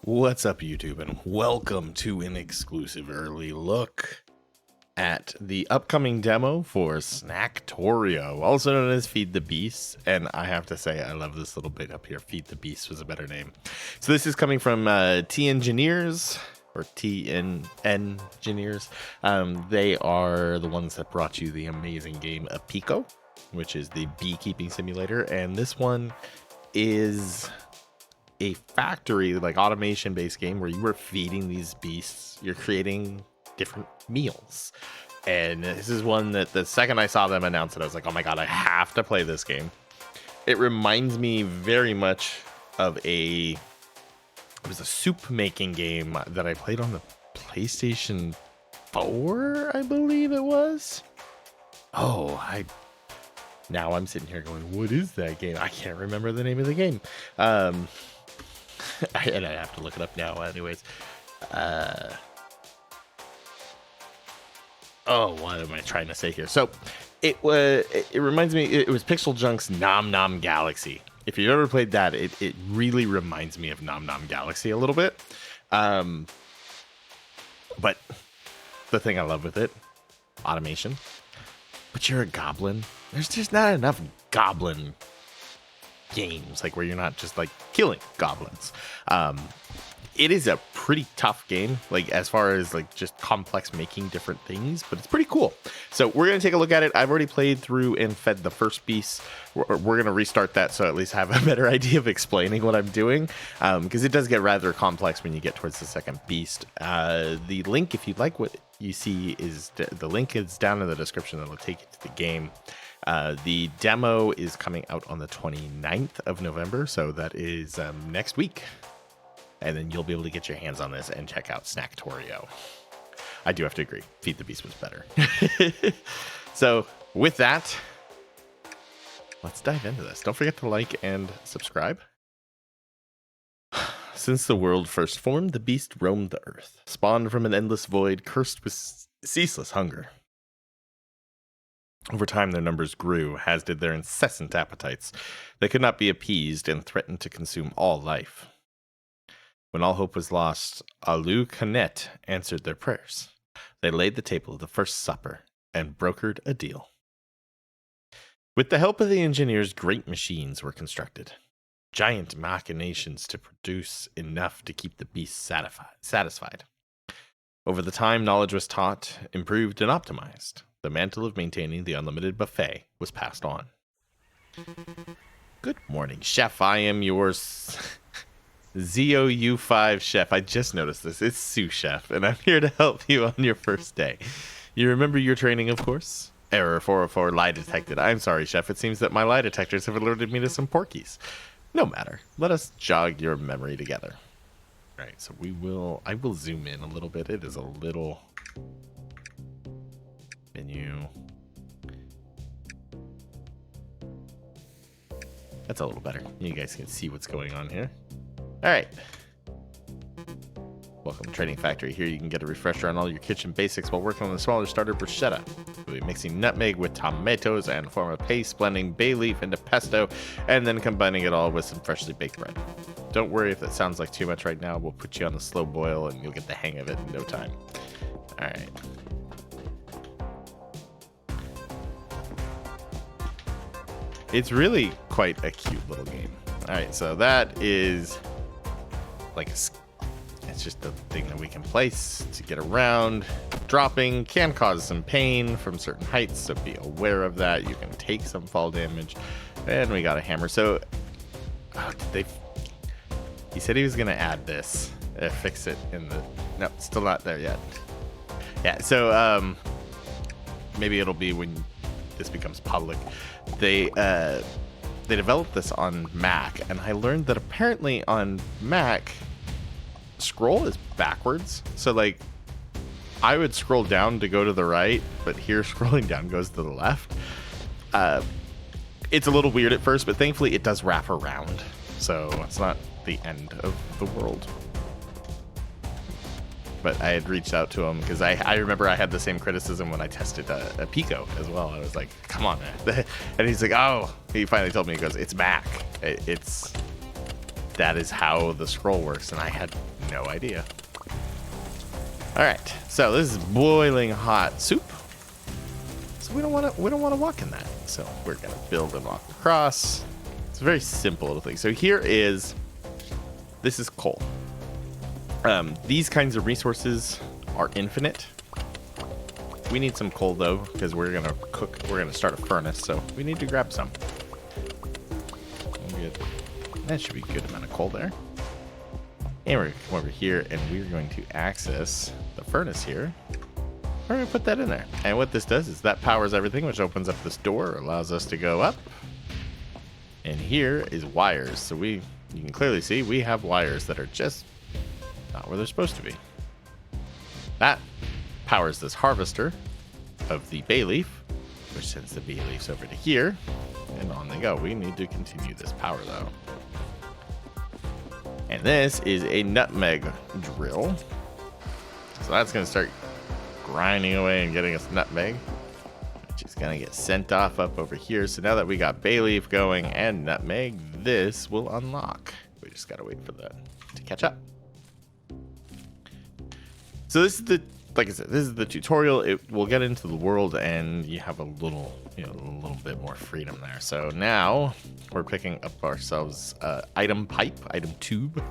What's up, YouTube, and welcome to an exclusive early look at the upcoming demo for Snacktorio, also known as Feed the Beast. And I have to say, I love this little bit up here. Feed the Beast was a better name. So this is coming from TNgineers, or TNgineers. They are the ones that brought you the amazing game APICO, which is the beekeeping simulator. And this one is a factory, like automation based game where you are feeding these beasts. You're creating different meals. And this is one that the second I saw them announce it, I was like, oh my god, I have to play this game. It reminds me very much of it was a soup making game that I played on the PlayStation 4, I believe it was. Now I'm sitting here going, what is that game? I can't remember the name of the game. And I have to look it up now anyways. What am I trying to say here? So it reminds me, it was Pixel Junk's Nom Nom Galaxy. If you've ever played that, it really reminds me of Nom Nom Galaxy a little bit. But the thing I love with it, automation. But you're a goblin. There's just not enough goblin games, like where you're not just like killing goblins. It is a pretty tough game, like as far as like just complex making different things, but it's pretty cool. So we're going to take a look at it. I've already played through and fed the first beast. We're going to restart that, so at least have a better idea of explaining what I'm doing, because it does get rather complex when you get towards the second beast. The link, if you'd like what you see, is the link is down in the description. That'll take you to the game. The demo is coming out on the 29th of November, so that is next week. And then you'll be able to get your hands on this and check out Snacktorio. I do have to agree, Feed the Beast was better. So with that, let's dive into this. Don't forget to like and subscribe. Since the world first formed, the beast roamed the earth, spawned from an endless void, cursed with ceaseless hunger. Over time, their numbers grew, as did their incessant appetites. They could not be appeased and threatened to consume all life. When all hope was lost, Alu Khanet answered their prayers. They laid the table of the first supper and brokered a deal. With the help of the engineers, great machines were constructed. Giant machinations to produce enough to keep the beasts satisfied. Over the time, knowledge was taught, improved, and optimized. The mantle of maintaining the unlimited buffet was passed on. Good morning, chef. I am yours. ZOU5 chef. I just noticed this. It's sous chef, and I'm here to help you on your first day. You remember your training, of course? Error 404, lie detected. I'm sorry, chef. It seems that my lie detectors have alerted me to some porkies. No matter. Let us jog your memory together. All right, so I will zoom in a little bit. It is a little menu. That's a little better. You guys can see what's going on here. All right. Welcome to Trading Factory. Here you can get a refresher on all your kitchen basics while working on the smaller starter bruschetta. We'll be mixing nutmeg with tomatoes and form a paste, blending bay leaf into pesto, and then combining it all with some freshly baked bread. Don't worry if it sounds like too much right now. We'll put you on the slow boil and you'll get the hang of it in no time. All right. It's really quite a cute little game. All right, so that is like it's just a thing that we can place to get around. Dropping can cause some pain from certain heights, so be aware of that. You can take some fall damage. And we got a hammer. So he said he was gonna add this, fix it in the, no, still not there yet. Yeah, so maybe it'll be when this becomes public. They developed this on Mac, and I learned that apparently on Mac, scroll is backwards. So like, I would scroll down to go to the right, but here scrolling down goes to the left. It's a little weird at first, but thankfully it does wrap around, so it's not the end of the world. But I had reached out to him because I remember I had the same criticism when I tested APICO as well. I was like, come on, man. And he's like, oh, he finally told me, he goes, it's Mac. It's that is how the scroll works, and I had no idea. All right, so this is boiling hot soup. So we don't want to walk in that. So we're gonna build and walk across. It's a very simple little thing. So this is coal. These kinds of resources are infinite. We need some coal though, because we're gonna start a furnace, so we need to grab some. That should be a good amount of coal there. And we're gonna come over here and we're going to access the furnace here. We're gonna put that in there. And what this does is that powers everything, which opens up this door, allows us to go up. And here is wires. So you can clearly see we have wires that are just not where they're supposed to be. That powers this harvester of the bay leaf, which sends the bay leaves over to here, and on they go. We need to continue this power though. And this is a nutmeg drill. So that's going to start grinding away and getting us nutmeg, which is going to get sent off up over here. So now that we got bay leaf going and nutmeg, this will unlock. We just got to wait for that to catch up. So this is like I said, this is the tutorial. We'll get into the world and you have a little bit more freedom there. So now we're picking up ourselves item pipe, item tube,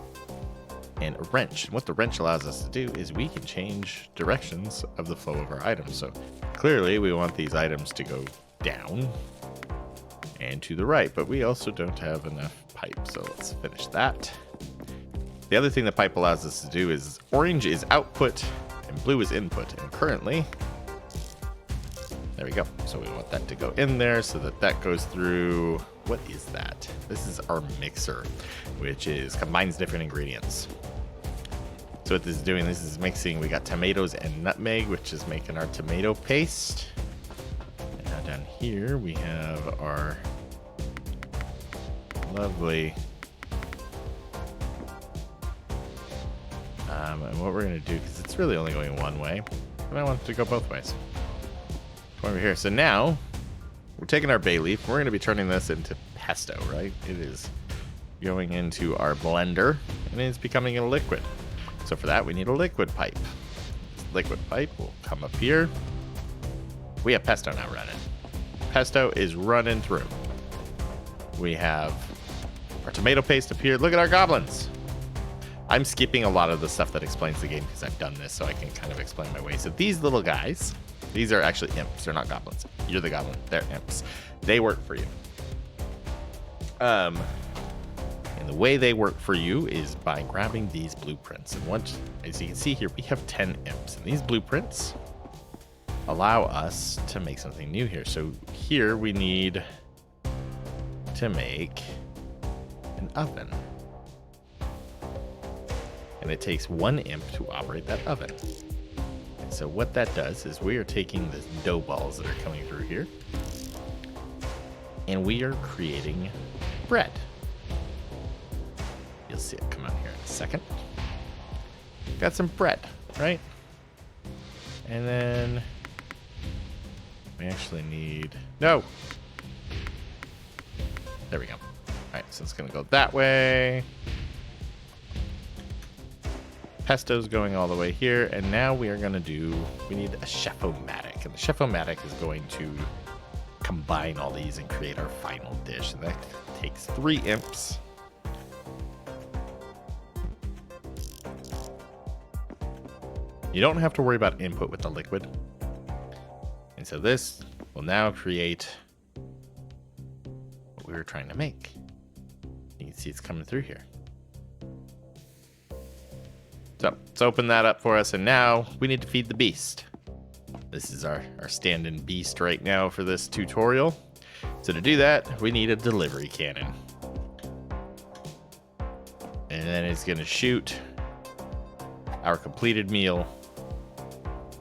and a wrench. And what the wrench allows us to do is we can change directions of the flow of our items. So clearly we want these items to go down and to the right, but we also don't have enough pipe. So let's finish that. The other thing the pipe allows us to do is orange is output and blue is input. And currently, there we go. So we want that to go in there so that goes through. What is that? This is our mixer, which combines different ingredients. So what this is doing, this is mixing. We got tomatoes and nutmeg, which is making our tomato paste. And now down here we have our lovely. And what we're going to do, because it's really only going one way, and I want it to go both ways. Come over here. So now we're taking our bay leaf. We're going to be turning this into pesto, right? It is going into our blender, and it's becoming a liquid. So for that, we need a liquid pipe. This liquid pipe will come up here. We have pesto now running. Pesto is running through. We have our tomato paste up here. Look at our goblins. I'm skipping a lot of the stuff that explains the game because I've done this, so I can kind of explain my way. So these little guys, these are actually imps. They're not goblins. You're the goblin. They're imps. They work for you. And the way they work for you is by grabbing these blueprints. And as you can see here, we have 10 imps. And these blueprints allow us to make something new here. So here we need to make an oven. And it takes one imp to operate that oven. And so what that does is we are taking the dough balls that are coming through here, and we are creating bread. You'll see it come out here in a second. Got some bread, right? And then we actually need, no. There we go. All right, so it's gonna go that way. Pesto's going all the way here, and now we need a chef-o-matic, and the chef-o-matic is going to combine all these and create our final dish, and that takes 3 imps. You don't have to worry about input with the liquid, and so this will now create what we were trying to make. You can see it's coming through here. So let's open that up for us, and now we need to feed the beast. This is our stand-in beast right now for this tutorial. So to do that, we need a delivery cannon. And then it's gonna shoot our completed meal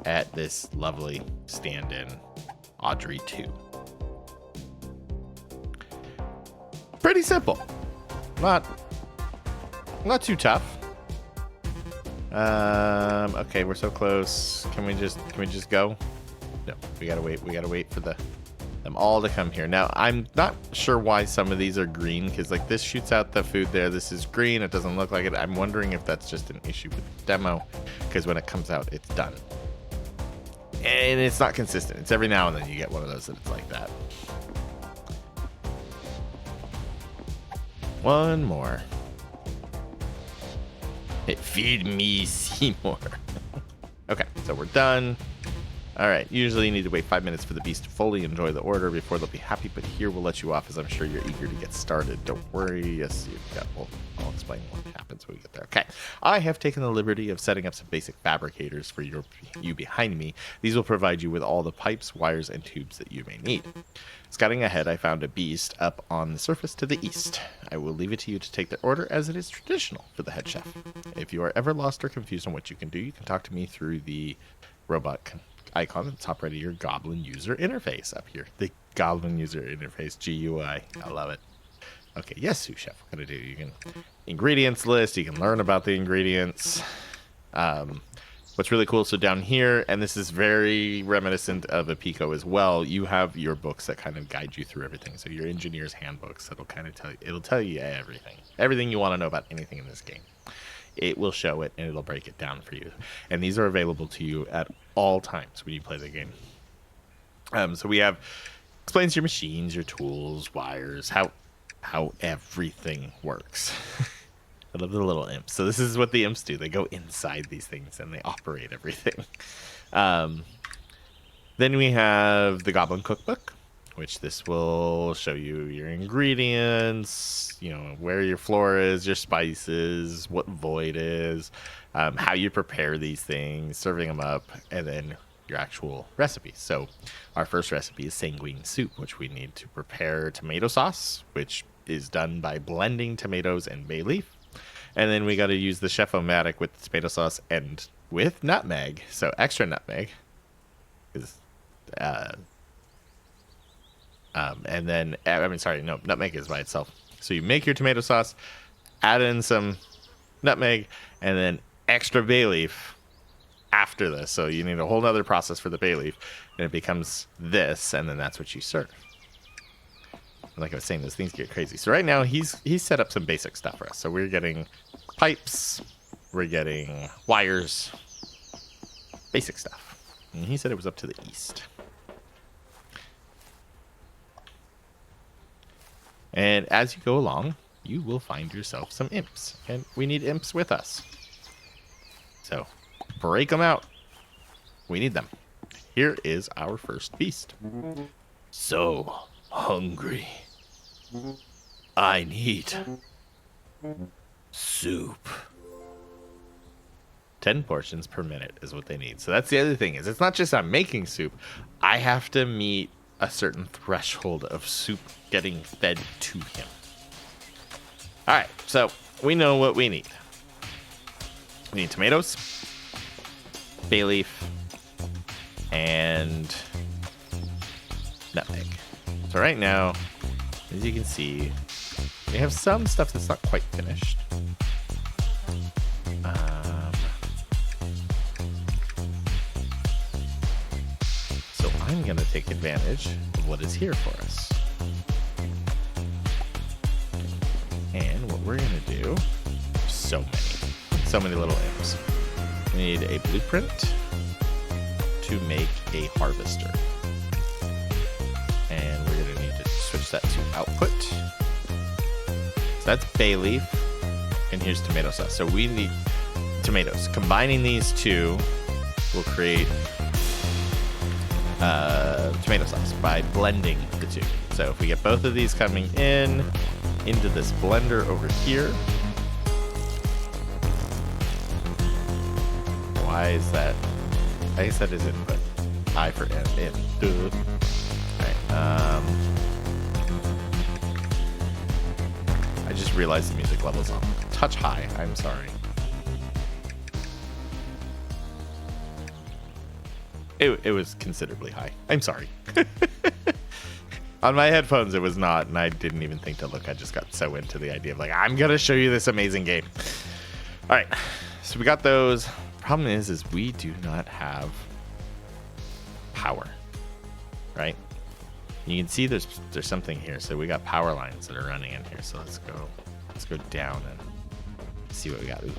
at this lovely stand-in Audrey 2. Pretty simple. Not too tough. Okay, we're so close. Can we just go? No, we gotta wait. We gotta wait for the them all to come here. Now, I'm not sure why some of these are green, because like this shoots out the food there. This is green. It doesn't look like it. I'm wondering if that's just an issue with the demo, because when it comes out, it's done. And it's not consistent. It's every now and then you get one of those that it's like that. One more. Hey, feed me, Seymour. Okay, so we're done. All right, usually you need to wait 5 minutes for the beast to fully enjoy the order before they'll be happy, but here we'll let you off as I'm sure you're eager to get started. Don't worry. Yes, you've got, well, I'll explain what happens when we get there. Okay, I have taken the liberty of setting up some basic fabricators for you behind me. These will provide you with all the pipes, wires, and tubes that you may need. Scouting ahead, I found a beast up on the surface to the east. I will leave it to you to take the order as it is traditional for the head chef. If you are ever lost or confused on what you can do, you can talk to me through the robot icon at the top right of your goblin user interface up here. The goblin user interface, GUI. I love it. Okay, yes, sous chef, what can I do? You can ingredients list, you can learn about the ingredients. What's really cool, so down here, and this is very reminiscent of APICO as well, you have your books that kind of guide you through everything. So your engineer's handbooks, that'll kind of tell you everything you want to know about anything in this game. It will show it and it'll break it down for you. And these are available to you at all times when you play the game. So we have explains your machines, your tools, wires, how everything works. I love the little imps. So this is what the imps do. They go inside these things and they operate everything. Then we have the Goblin Cookbook, which this will show you your ingredients, you know, where your flora is, your spices, what void is, how you prepare these things, serving them up, and then your actual recipes. So our first recipe is sanguine soup, which we need to prepare tomato sauce, which is done by blending tomatoes and bay leaf. And then we got to use the Chef-O-Matic with the tomato sauce and with nutmeg, so extra nutmeg. And then, nutmeg is by itself. So you make your tomato sauce, add in some nutmeg, and then extra bay leaf after this. So you need a whole other process for the bay leaf, and it becomes this, and then that's what you serve. Like I was saying, those things get crazy. So right now, he's set up some basic stuff for us. So we're getting pipes, we're getting wires, basic stuff. And he said it was up to the east. And as you go along, you will find yourself some imps. And we need imps with us. So, break them out. We need them. Here is our first beast. So hungry. I need soup. 10 portions per minute is what they need. So that's the other thing, is it's not just I'm making soup. I have to meet a certain threshold of soup getting fed to him. All right, so we know what we need. We need tomatoes, bay leaf, and nutmeg. So right now, as you can see, we have some stuff that's not quite finished. So I'm going to take advantage of what is here for us. And what we're going to do, so many little imps. We need a blueprint to make a harvester. And we're going to need to switch that to output. So that's bay leaf, and here's tomato sauce. So we need tomatoes. Combining these two will create tomato sauce by blending the two. So if we get both of these coming into this blender over here. Why is that? I guess that is input. I for in. Alright, I just realized the music level's on a touch high. I'm sorry. It was considerably high. I'm sorry. On my headphones, it was not, and I didn't even think to look. I just got so into the idea of like, I'm gonna show you this amazing game. All right, so we got those. Problem is we do not have power, right? You can see there's something here. So we got power lines that are running in here. So let's go down and see what we got. Ooh.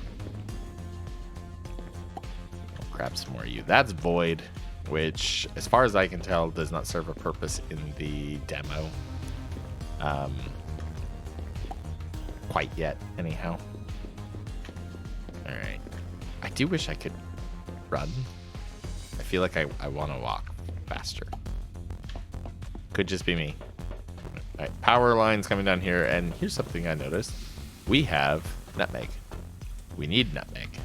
I'll grab some more of you. That's void, which, as far as I can tell, does not serve a purpose in the demo. Quite yet, anyhow. All right. I do wish I could run. I feel like I want to walk faster. Could just be me. All right, power lines coming down here, and here's something I noticed. We have nutmeg. We need nutmeg.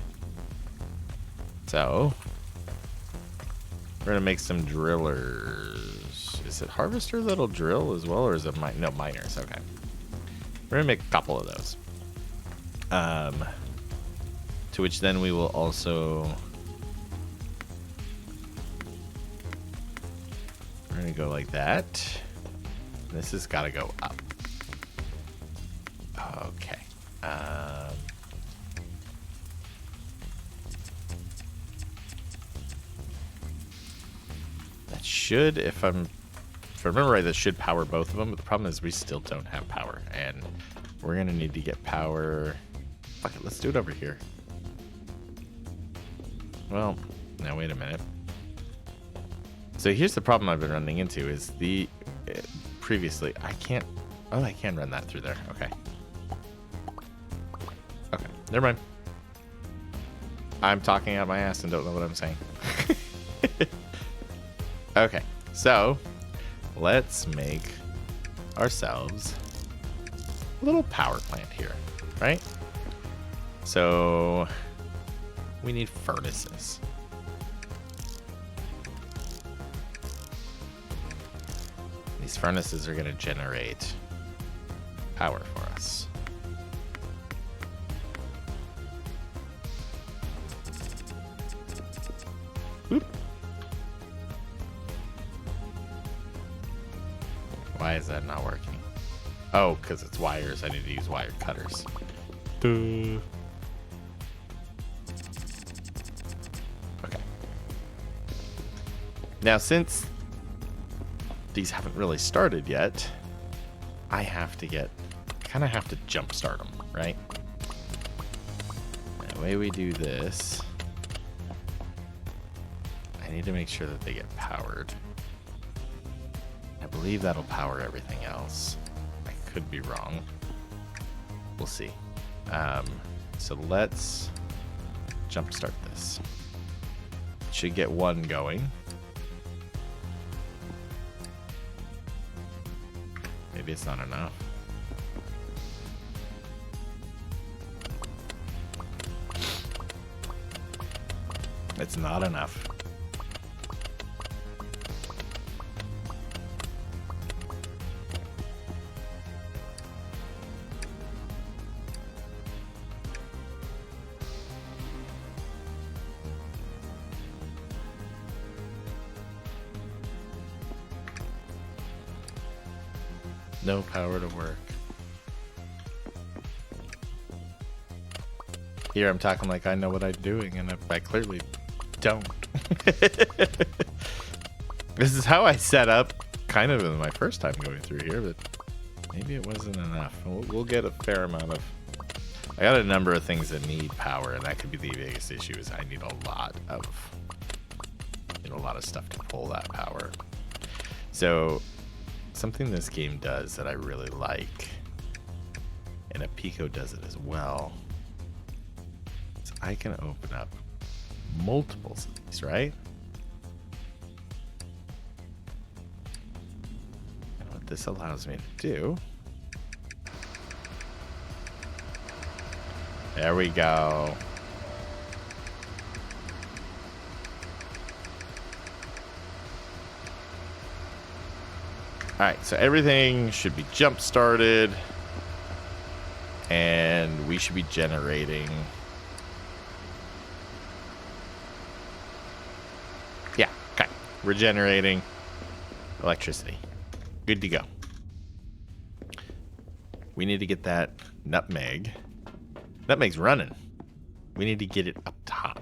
So we're gonna make some drillers. Is it harvester that'll drill as well, or is it no miners? Okay. We're gonna make a couple of those. To which then we will also. We're gonna go like that. This has got to go up. Okay. That should, if I remember right, that should power both of them. But the problem is we still don't have power, and we're gonna need to get power. Fuck it, let's do it over here. Well, now wait a minute. So here's the problem I've been running into is previously I can't. Oh, I can run that through there. Okay. Okay, never mind. I'm talking out my ass and don't know what I'm saying. Okay, so let's make ourselves a little power plant here, right? So we need furnaces. These furnaces are going to generate power for us. Oop. Why is that not working? Oh, because it's wires. I need to use wire cutters. Duh. Okay. Now, since these haven't really started yet, I have to kind of have to jumpstart them, right? The way we do this, I need to make sure that they get powered. I believe that'll power everything else. I could be wrong. We'll see. So let's jumpstart this. Should get one going. Maybe it's not enough. It's not enough. No power to work. Here I'm talking like I know what I'm doing, and I clearly don't. This is how I set up kind of in my first time going through here, but maybe it wasn't enough. We'll get a fair amount of... I got a number of things that need power, and that could be the biggest issue is I need a lot of stuff to pull that power. So something this game does that I really like, and APICO does it as well, is I can open up multiples of these, right? And what this allows me to do, there we go. All right, so everything should be jump started, and we should be generating. Yeah, okay. We're generating electricity. Good to go. We need to get that nutmeg. Nutmeg's running. We need to get it up top.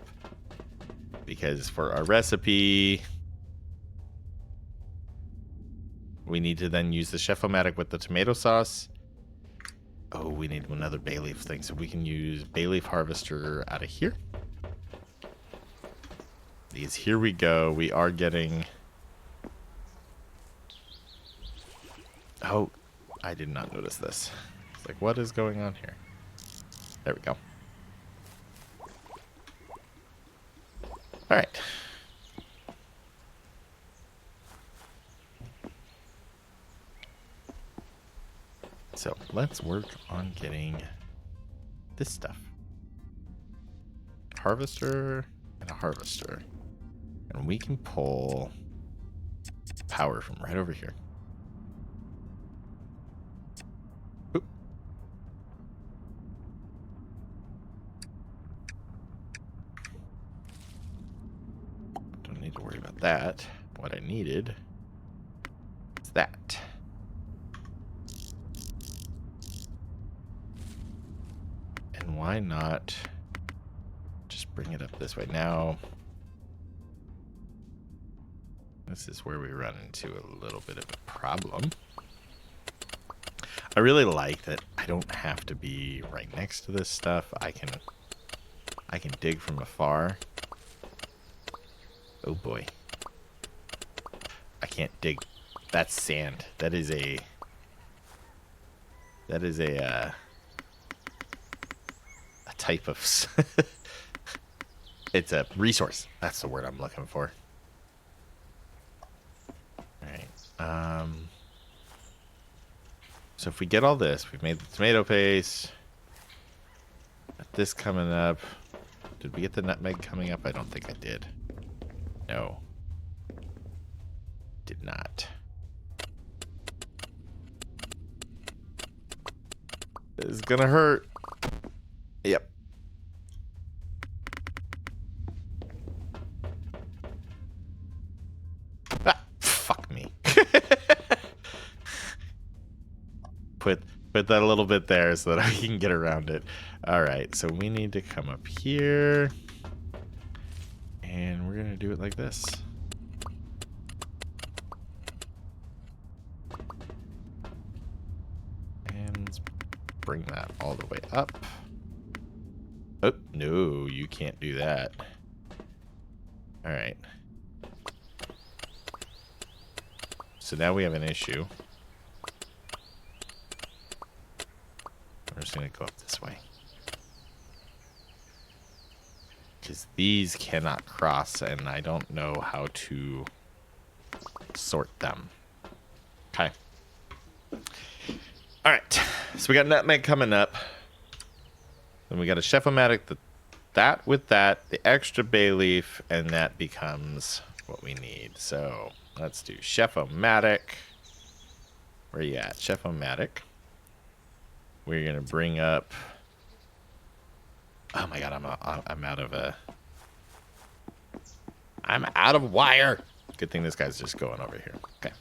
Because for our recipe... We need to then use the chef-o-matic with the tomato sauce. Oh, we need another bay leaf thing, so we can use bay leaf harvester out of here. These, here we go. We are getting... Oh, I did not notice this. It's like, what is going on here? There we go. All right. So let's work on getting this stuff. Harvester and a harvester. And we can pull power from right over here. Oop. Don't need to worry about that. What I needed is that. And why not just bring it up this way? Now, this is where we run into a little bit of a problem. I really like that I don't have to be right next to this stuff. I can dig from afar. Oh boy. I can't dig. That's sand. That is a type of it's a resource. That's the word I'm looking for. All right. So if we get all this, we've made the tomato paste. Got this coming up. Did we get the nutmeg coming up? I don't think I did. No. Did not. This is gonna hurt. Yep. Ah, fuck me. Put that a little bit there so that I can get around it. All right, so we need to come up here. And we're gonna do it like this. And let's bring that all the way up. Oh, no, you can't do that. All right. So now we have an issue. We're just going to go up this way. Because these cannot cross, and I don't know how to sort them. Okay. All right. So we got nutmeg coming up. Then we got a chef-o-matic, that with that, the extra bay leaf, and that becomes what we need. So let's do chef-o-matic. Where you at? Chef-o-matic. We're gonna bring up. Oh my god, I'm out of I'm out of wire. Good thing this guy's just going over here. Okay.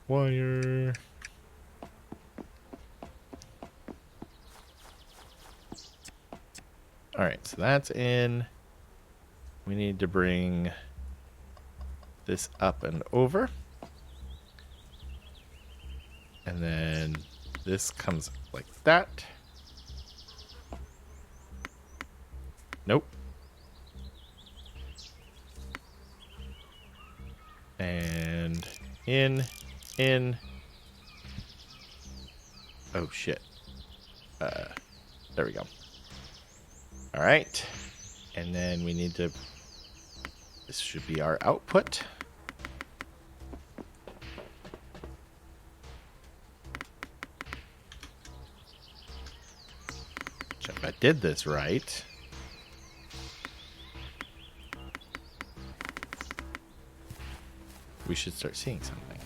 Wire. All right, so that's in. We need to bring this up and over. And then this comes like that. Nope. And in. Oh, shit. There we go. All right. And then we need to, this should be our output. If I did this right. We should start seeing something.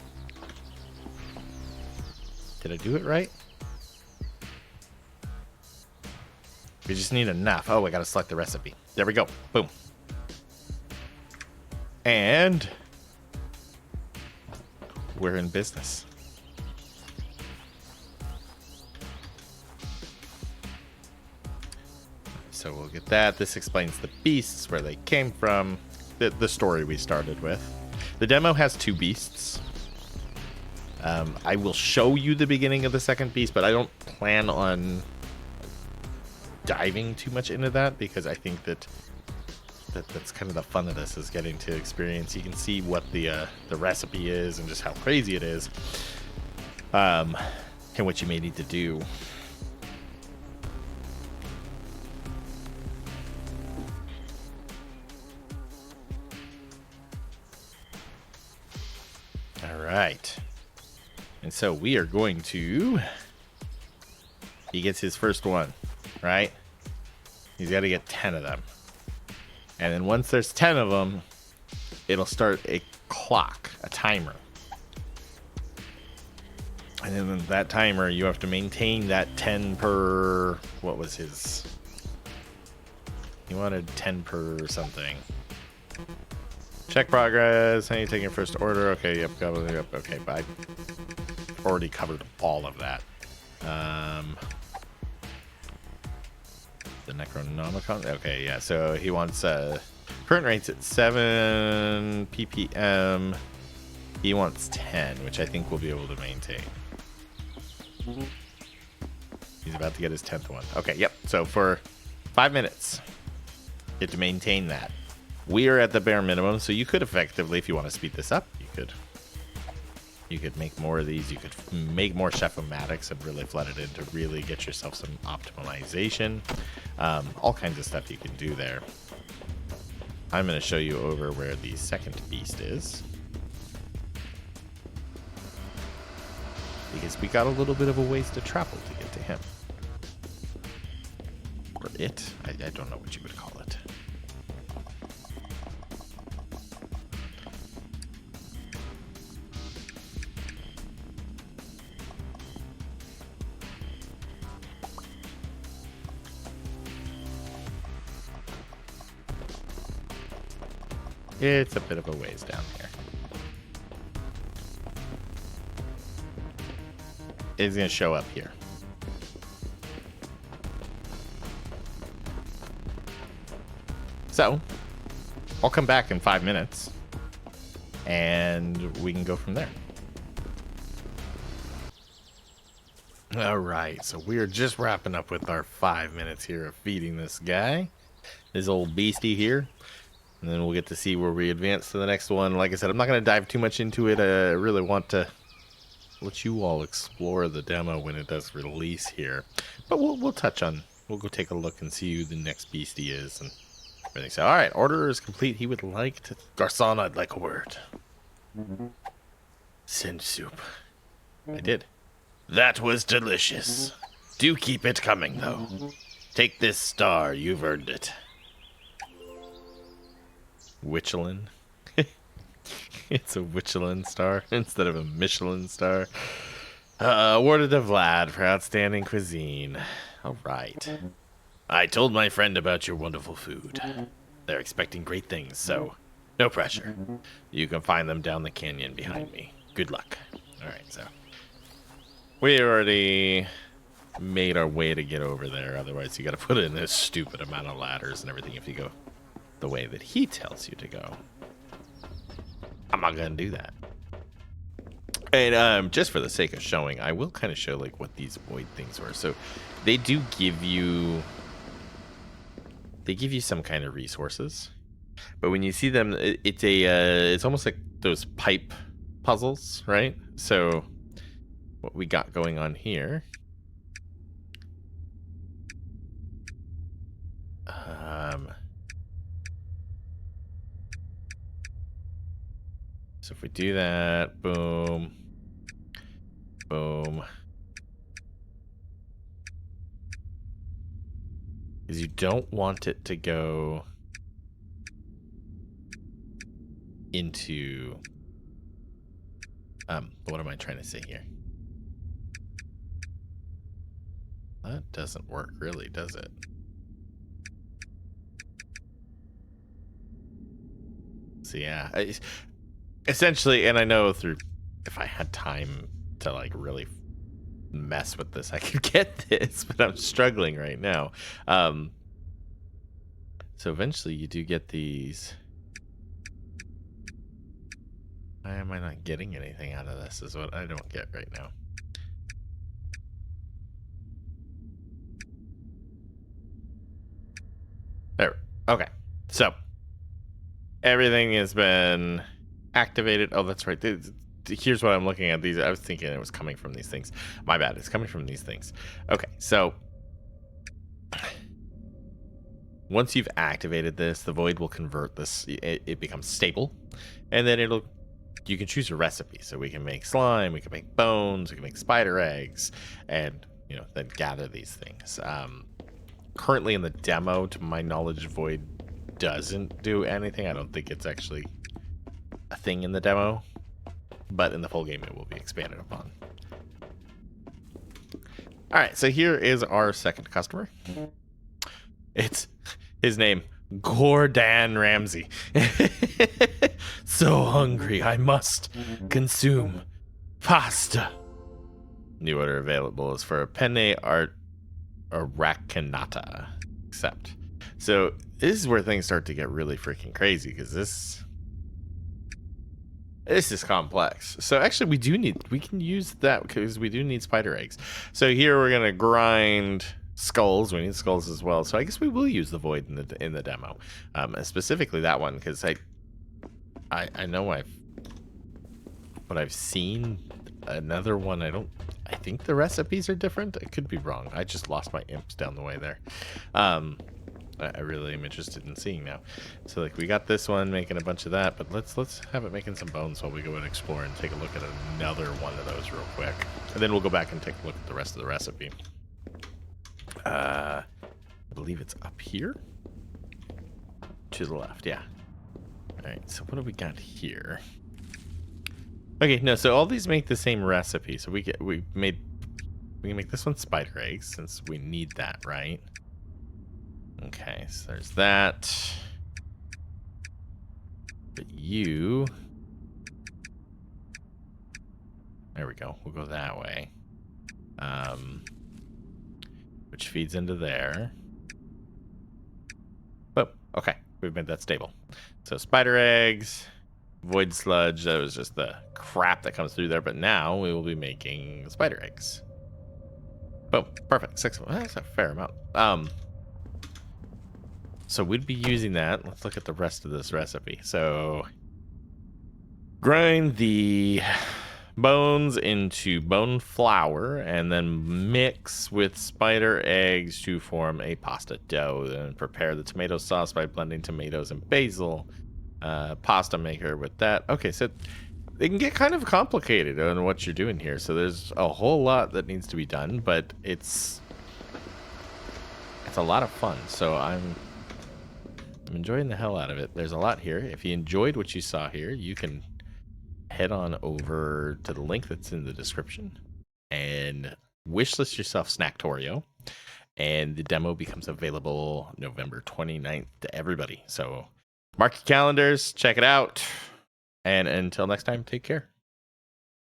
Did I do it right? We just need enough. Oh, I gotta select the recipe. There we go. Boom. And we're in business. So we'll get that. This explains the beasts, where they came from, the story we started with. The demo has 2 beasts. I will show you the beginning of the second beast, but I don't plan on diving too much into that because I think that's kind of the fun of this, is getting to experience. You can see what the recipe is and just how crazy it is, and what you may need to do. All right, and so we are going to. He gets his first one, right? He's got to get 10 of them. And then once there's 10 of them, it'll start a clock, a timer. And then that timer, you have to maintain that 10 per... What was his? He wanted 10 per something. Check progress. How you taking your first order? Okay, yep, okay, but I already covered all of that. The Necronomicon? Okay, yeah, so he wants current rates at 7 ppm. He wants 10, which I think we'll be able to maintain. He's about to get his 10th one. Okay, yep, so for 5 minutes, you have to maintain that. We're at the bare minimum, so you could effectively, if you want to speed this up, you could make more of these. You could make more chef-o-matics and really flood it in to really get yourself some optimization. All kinds of stuff you can do there. I'm going to show you over where the second beast is, because we got a little bit of a ways to travel to get to him. Or it. I don't know what you would call it. It's a bit of a ways down here. It's going to show up here. So, I'll come back in 5 minutes, and we can go from there. All right, so we're just wrapping up with our 5 minutes here of feeding this guy, this old beastie here. And then we'll get to see where we advance to the next one. Like I said, I'm not going to dive too much into it. I really want to let you all explore the demo when it does release here. But we'll touch on, we'll go take a look and see who the next beastie is and everything. So, all right, order is complete. He would like to... Garçon, I'd like a word. Send soup. I did. That was delicious. Do keep it coming, though. Take this star. You've earned it. Michelin. It's a Michelin star instead of a Michelin star. Awarded to Vlad for outstanding cuisine. All right. I told my friend about your wonderful food. They're expecting great things, so no pressure. You can find them down the canyon behind me. Good luck. All right, so we already made our way to get over there. Otherwise, you got to put in this stupid amount of ladders and everything if you go the way that he tells you to go. I'm not gonna do that. And just for the sake of showing, I will kind of show like what these void things were. So they do give you some kind of resources, but when you see them, it's almost like those pipe puzzles, right? So what we got going on here, so if we do that, boom, boom, because you don't want it to go into, what am I trying to say here? That doesn't work really, does it? So yeah, essentially, and I know if I had time to like really mess with this, I could get this, but I'm struggling right now. So eventually you do get these Why am I not getting anything out of this is what I don't get right now. There. Okay. So everything has been activated. Oh, that's right. Here's what I'm looking at. These. I was thinking it was coming from these things. My bad. It's coming from these things. Okay. So once you've activated this, the void will convert this. It becomes stable, and then you can choose a recipe. So we can make slime, we can make bones, we can make spider eggs, and then gather these things. Currently in the demo, to my knowledge, void doesn't do anything. I don't think it's actually a thing in the demo, but in the full game it will be expanded upon. All right, so here is our second customer. It's his name, Gordon Ramsay. So hungry, I must consume pasta. New order available is for a penne art aracanata. Accept. So this is where things start to get really freaking crazy, because this is complex. So actually we can use that because we do need spider eggs. So here we're gonna grind skulls. We need skulls as well. So I guess we will use the void in the demo, specifically that one, because I know I've seen another one. I think the recipes are different. I could be wrong. I just lost my imps down the way there. I really am interested in seeing now. So like we got this one making a bunch of that, but let's have it making some bones while we go and explore and take a look at another one of those real quick, and then we'll go back and take a look at the rest of the recipe. I believe it's up here to the left. Yeah. All right. So what do we got here? Okay. No. So all these make the same recipe. So we can make this one spider eggs since we need that, right? Okay. So there's that. But there we go. We'll go that way. Which feeds into there. Oh, okay. We've made that stable. So spider eggs, void sludge, that was just the crap that comes through there, but now we will be making spider eggs. Boom. Perfect. 6. Well, that's a fair amount. So we'd be using that. Let's look at the rest of this recipe. So grind the bones into bone flour and then mix with spider eggs to form a pasta dough. Then prepare the tomato sauce by blending tomatoes and basil. Pasta maker with that. Okay, so it can get kind of complicated on what you're doing here. So there's a whole lot that needs to be done, but it's a lot of fun. So I'm enjoying the hell out of it. There's a lot here. If you enjoyed what you saw here, you can head on over to the link that's in the description and wishlist yourself Snacktorio, and the demo becomes available November 29th to everybody. So mark your calendars, check it out, and until next time, take care.